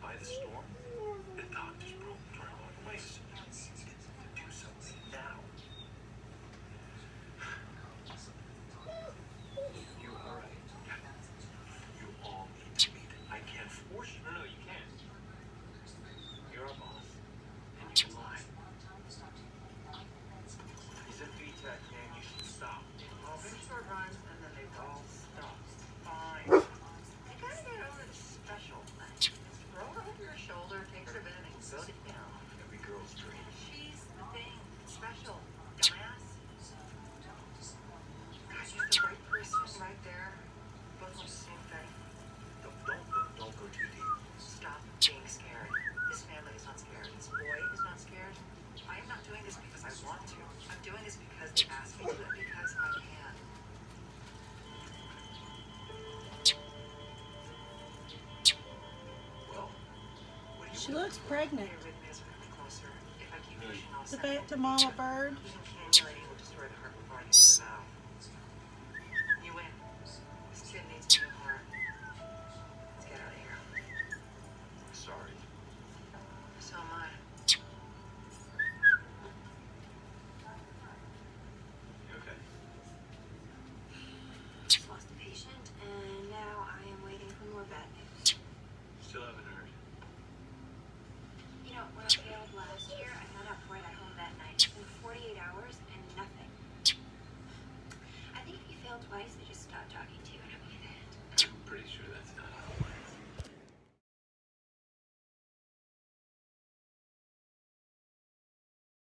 by the storm. The doctors broke during our place. Do something now. You all right? You all need to meet. I can't force you. No, you can't. You're a boss, and you lie. He's a VTech, man. You should stop. Well, Victor runs, and then they all stop. Fine. You gotta get over the special. Roll her over your shoulder, take her to bed, and go to town. Every girl's dream. She's the thing. Special. Dumbass. God, you're the right person right there. Both want the same thing. Don't go too deep. Stop being scared. This family is not scared. This boy is not scared. I am not doing this because I want to. I'm doing this because they asked me to and because I can. Well, what do you She looks pregnant. Your arrhythmias will come closer. If I keep pushing, I'll The send back to Mama Bird. Using cannula will destroy the heart before I get to the valve.